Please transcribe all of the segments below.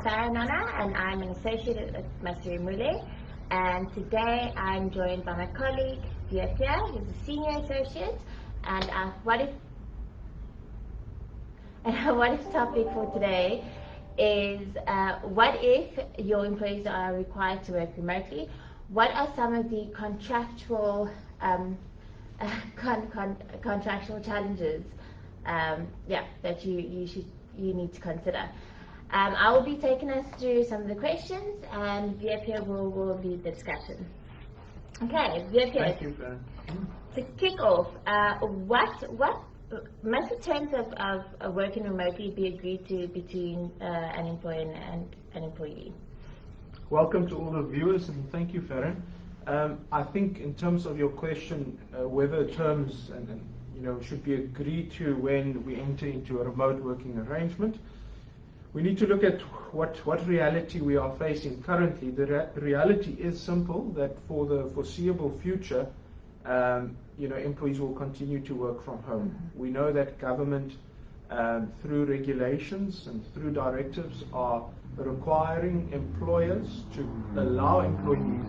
Farah and I'm an associate at Maserumule. And today I'm joined by my colleague, Dia, who's a senior associate. And what if topic for today is what if your employees are required to work remotely? What are some of the contractual contractual challenges that you need to consider? I will be taking us through some of the questions, and Dia will lead the discussion. Okay, Dia. Thank you, to kick off, what must the terms of working remotely be agreed to between an employer and an employee? Welcome to all the viewers, and thank you, Farah. I think in terms of your question, whether terms should be agreed to when we enter into a remote working arrangement, we need to look at what reality we are facing currently. The reality is simple, that for the foreseeable future, employees will continue to work from home. We know that government, through regulations and through directives, are requiring employers to allow employees,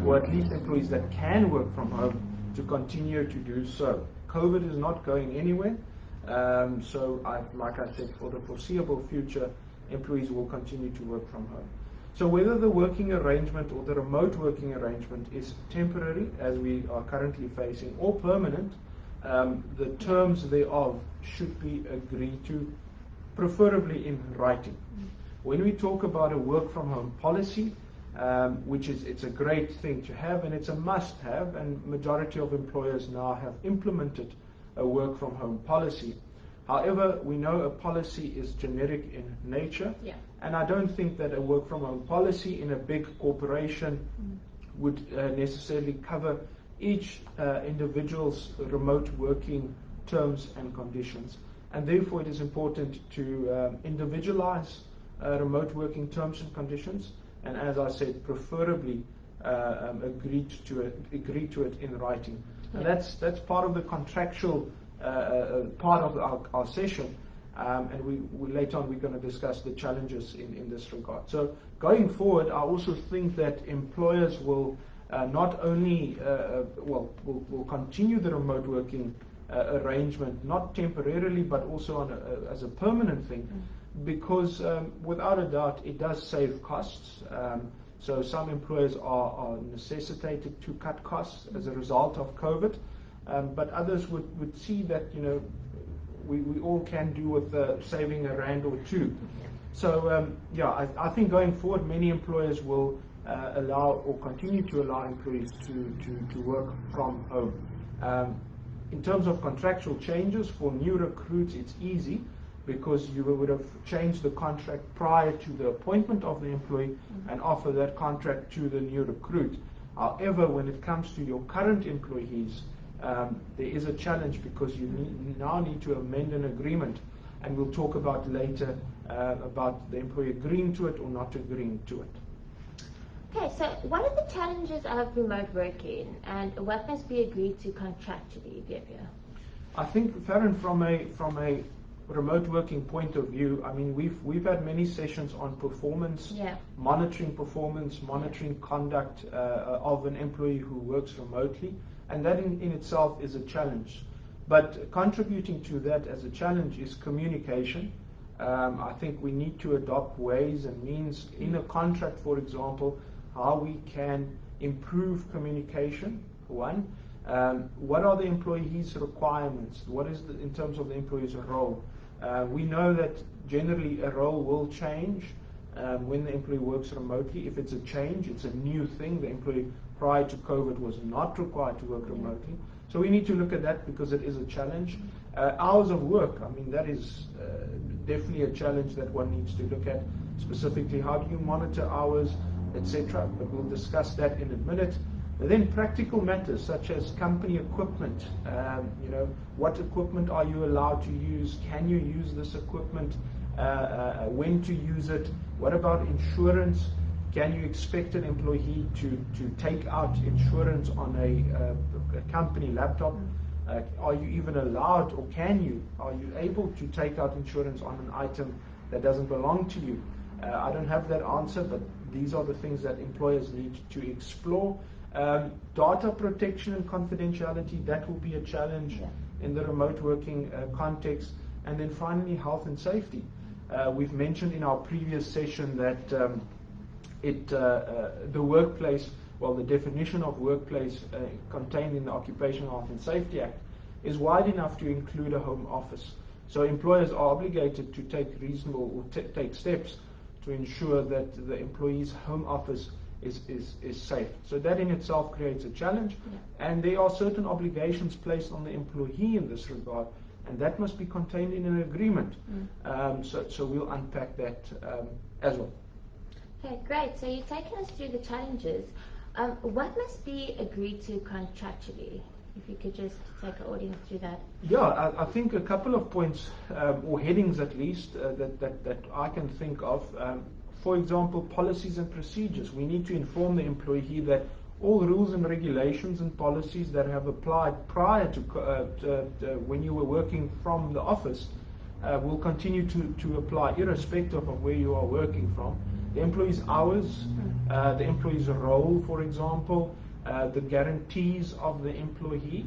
or at least employees that can work from home, to continue to do so. COVID is not going anywhere, like I said, for the foreseeable future, employees will continue to work from home. So whether the working arrangement or the remote working arrangement is temporary, as we are currently facing, or permanent, the terms thereof should be agreed to, preferably in writing. When we talk about a work from home policy, it's a great thing to have, and it's a must have, and majority of employers now have implemented a work from home policy. However, we know a policy is generic in nature, and I don't think that a work from home policy in a big corporation would necessarily cover each individual's remote working terms and conditions. And therefore it is important to individualize remote working terms and conditions, and as I said, preferably agree to it in writing. And that's part of the contractual part of our session, and we later on we're going to discuss the challenges in this regard. So going forward, I also think that employers will not only will continue the remote working arrangement, not temporarily, but also as a permanent thing, because without a doubt it does save costs. So some employers are necessitated to cut costs as a result of COVID, but others would see that we all can do with saving a rand or two. So I think going forward, many employers will allow or continue to allow employees to work from home. In terms of contractual changes for new recruits, it's easy, because you would have changed the contract prior to the appointment of the employee and offer that contract to the new recruit. However, when it comes to your current employees, there is a challenge, because you now need to amend an agreement, and we'll talk about later about the employee agreeing to it or not agreeing to it. Okay, so what are the challenges of remote working, and what must be agreed to contractually, Dia? I think, Farron, from a remote working point of view, I mean, we've had many sessions on performance, monitoring conduct of an employee who works remotely, and that in itself is a challenge. But contributing to that as a challenge is communication. I think we need to adopt ways and means in a contract, for example, how we can improve communication, for one. What are the employee's requirements? What is in terms of the employee's role? We know that generally a role will change when the employee works remotely. If it's a change, it's a new thing. The employee prior to COVID was not required to work remotely. So we need to look at that, because it is a challenge. Hours of work, I mean, that is definitely a challenge that one needs to look at. Specifically, how do you monitor hours, etc. But we'll discuss that in a minute. And then practical matters such as company equipment. What equipment are you allowed to use? Can you use this equipment? When to use it? What about insurance? Can you expect an employee to take out insurance on a company laptop? Are you even allowed, or are you able to take out insurance on an item that doesn't belong to you? I don't have that answer, but these are the things that employers need to explore. Data protection and confidentiality, that will be a challenge in the remote working context. And then finally, health and safety. We've mentioned in our previous session that the workplace, well, the definition of workplace contained in the Occupational Health and Safety Act is wide enough to include a home office. So employers are obligated to take reasonable or take steps to ensure that the employee's home office is safe. So that in itself creates a challenge, and there are certain obligations placed on the employee in this regard, and that must be contained in an agreement. So we'll unpack that as well. Okay, great. So you've taken us through the challenges. What must be agreed to contractually? If you could just take our audience through that. Yeah, I think a couple of points, or headings at least, that I can think of. For example, policies and procedures. We need to inform the employee that all rules and regulations and policies that have applied prior to when you were working from the office will continue to apply irrespective of where you are working from. The employee's hours, the employee's role, for example, the guarantees of the employee.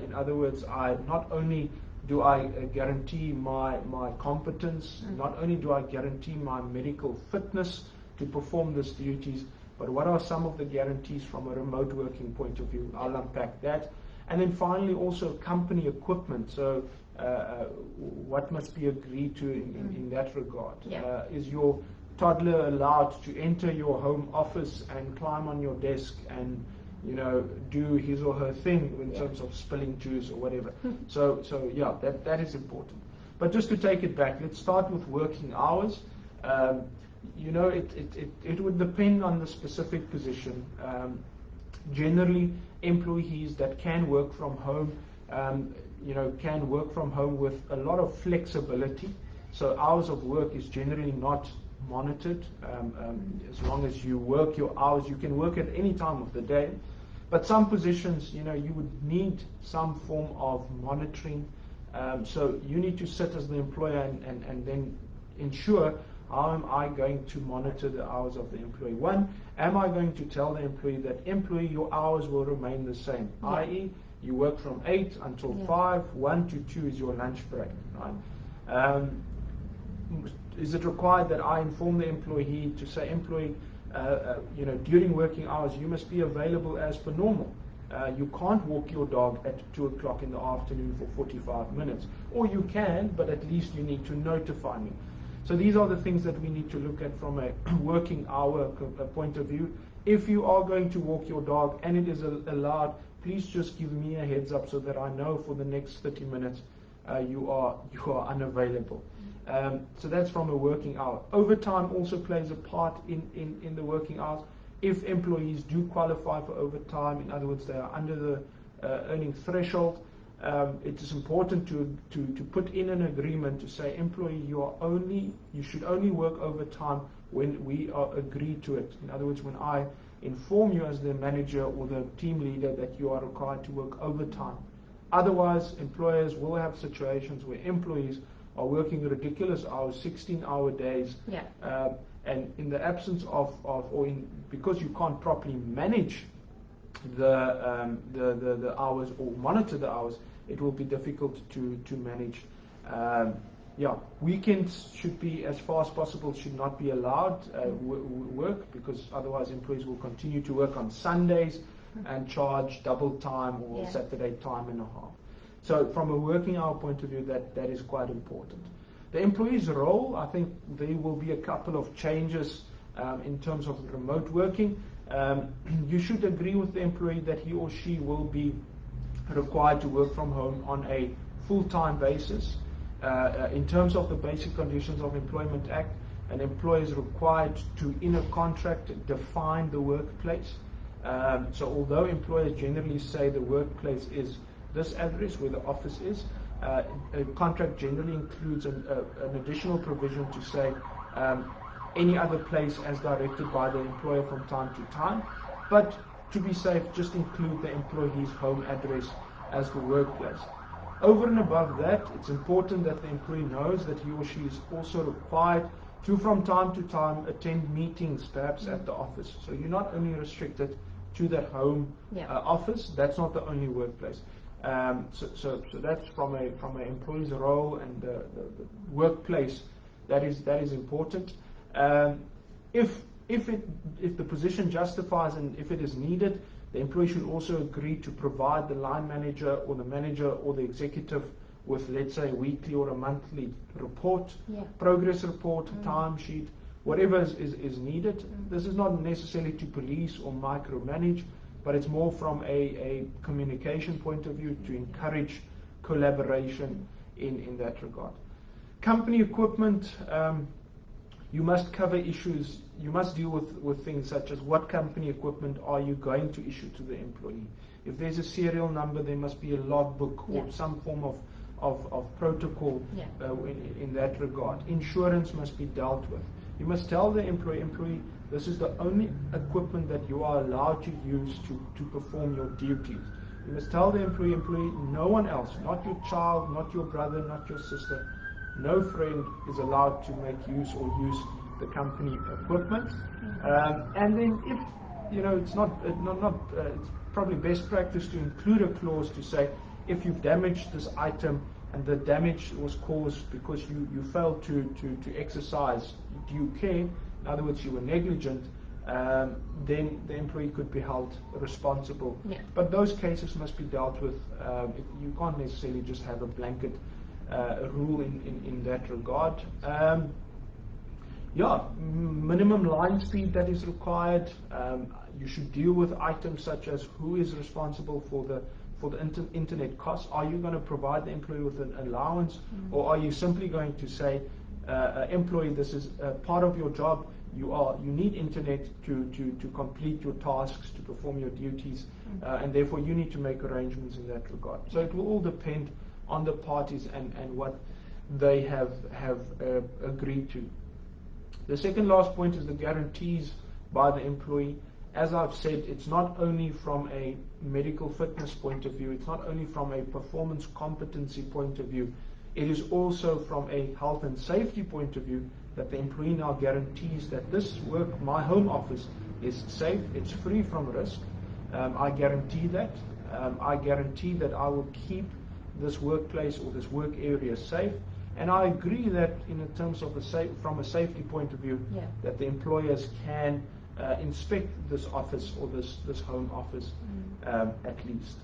In other words, not only do I guarantee my competence, not only do I guarantee my medical fitness to perform these duties, but what are some of the guarantees from a remote working point of view? I'll unpack that. And then finally also company equipment. So what must be agreed to in that regard? Is your toddler allowed to enter your home office and climb on your desk and do his or her thing in terms of spilling juice or whatever? So yeah, that is important. But just to take it back, let's start with working hours. It would depend on the specific position. Generally, employees that can work from home, can work from home with a lot of flexibility. So hours of work is generally not monitored. As long as you work your hours, you can work at any time of the day. But some positions, you would need some form of monitoring. So you need to sit as the employer and then ensure, how am I going to monitor the hours of the employee? One, am I going to tell the employee that, employee, your hours will remain the same, i.e., you work from 8 until 5, 1 to 2 is your lunch break, right? Is it required that I inform the employee to say, employee, during working hours, you must be available as per normal. You can't walk your dog at 2 o'clock in the afternoon for 45 minutes. Or you can, but at least you need to notify me. So these are the things that we need to look at from a working hour point of view. If you are going to walk your dog and it is allowed, please just give me a heads up so that I know for the next 30 minutes you are unavailable. So that's from a working hour. Overtime also plays a part in the working hours. If employees do qualify for overtime, in other words, they are under the earning threshold, it is important to put in an agreement to say, employee, you should only work overtime when we are agreed to it. In other words, when I inform you as the manager or the team leader that you are required to work overtime. Otherwise, employers will have situations where employees are working ridiculous hours, 16-hour days, and in the absence of because you can't properly manage the hours or monitor the hours, it will be difficult to manage. Weekends should be, as far as possible, should not be allowed work, because otherwise employees will continue to work on Sundays and charge double time or Saturday time and a half. So from a working hour point of view, that is quite important. The employee's role, I think there will be a couple of changes in terms of remote working. You should agree with the employee that he or she will be required to work from home on a full-time basis. In terms of the Basic Conditions of Employment Act, an employer is required to, in a contract, define the workplace. So although employers generally say the workplace is this address where the office is, a contract generally includes an additional provision to say any other place as directed by the employer from time to time. But to be safe, just include the employee's home address as the workplace. Over and above that, it's important that the employee knows that he or she is also required to from time to time attend meetings, perhaps at the office. So you're not only restricted to that home office. That's not the only workplace. So that's from an employee's role and the workplace. That is important. If the position justifies and if it is needed, the employee should also agree to provide the line manager or the manager or the executive with, let's say, a weekly or a monthly report, progress report, timesheet, whatever is needed. This is not necessarily to police or micromanage, but it's more from a communication point of view to encourage collaboration in that regard. Company equipment, you must cover issues, you must deal with things such as what company equipment are you going to issue to the employee. If there's a serial number, there must be a logbook or some form of protocol in that regard. Insurance must be dealt with. You must tell the employee, this is the only equipment that you are allowed to use to perform your duties. You must tell the employee, no one else, not your child, not your brother, not your sister, no friend is allowed to make use or use the company equipment. And then if, it's it's probably best practice to include a clause to say, if you've damaged this item and the damage was caused because you failed to exercise due care, in other words, you were negligent, then the employee could be held responsible. But those cases must be dealt with. You can't necessarily just have a blanket rule in that regard. Minimum line speed that is required. You should deal with items such as who is responsible for the internet costs. Are you going to provide the employee with an allowance, or are you simply going to say, employee, this is part of your job. You need internet to complete your tasks, to perform your duties, and therefore you need to make arrangements in that regard. So it will all depend on the parties and what they have agreed to. The second last point is the guarantees by the employee. As I've said, it's not only from a medical fitness point of view, it's not only from a performance competency point of view, it is also from a health and safety point of view that the employee now guarantees that this work, my home office, is safe, it's free from risk. I guarantee that. I guarantee that I will keep this workplace or this work area safe. And I agree that in terms of from a safety point of view, that the employers can inspect this office or this home office at least.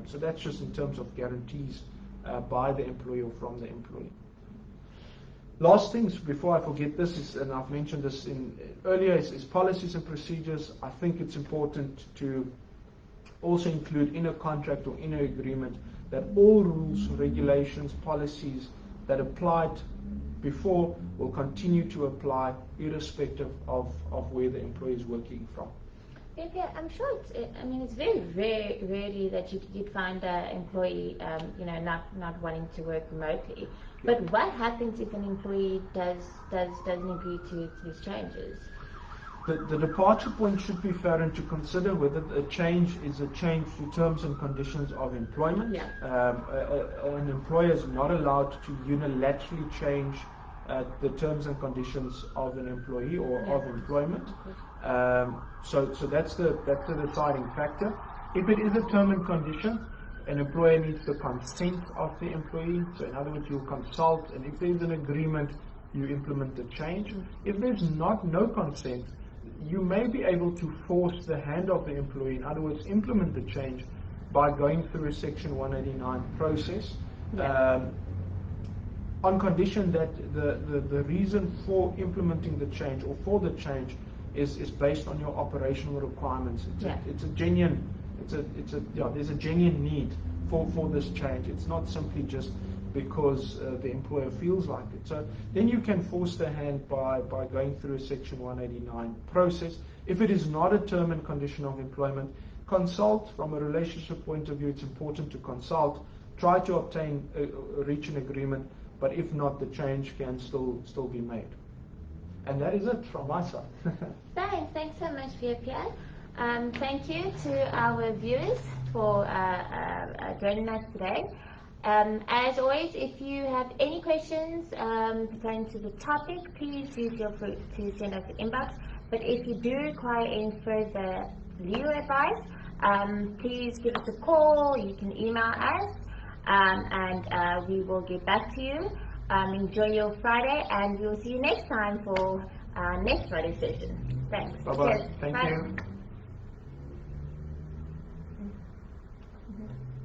So that's just in terms of guarantees by the employee or from the employee. Last things before I forget this is, and I've mentioned this earlier, is policies and procedures. I think it's important to also include in a contract or in an agreement that all rules, regulations, policies that applied before will continue to apply irrespective of where the employee is working from. Yeah, I'm sure it's very rarely that you'd find an employee, not wanting to work remotely. But what happens if an employee doesn't agree to these changes? The departure point should be fair and to consider whether a change is a change to terms and conditions of employment. An employer is not allowed to unilaterally change the terms and conditions of an employee or of employment. So that's the deciding factor. If it is a term and condition, an employer needs the consent of the employee. So in other words, you consult, and if there's an agreement, you implement the change. If there's no consent, you may be able to force the hand of the employee, in other words, implement the change by going through a Section 189 process, on condition that the reason for implementing the change or for the change is based on your operational requirements. There's a genuine need for this change. It's not simply just because the employer feels like it. So then you can force the hand by going through a Section 189 process. If it is not a term and condition of employment, consult. From a relationship point of view, it's important to consult. Try to reach an agreement, but if not, the change can still be made. And that is it from my side. Thanks so much, Pierre. Thank you to our viewers for joining us today. As always, if you have any questions pertaining to the topic, please do feel free to send us an inbox. But if you do require any further legal advice, please give us a call. You can email us, and we will get back to you. Enjoy your Friday, and we'll see you next time for our next Friday session. Thanks. Bye-bye. Cheers. Thank Bye. you.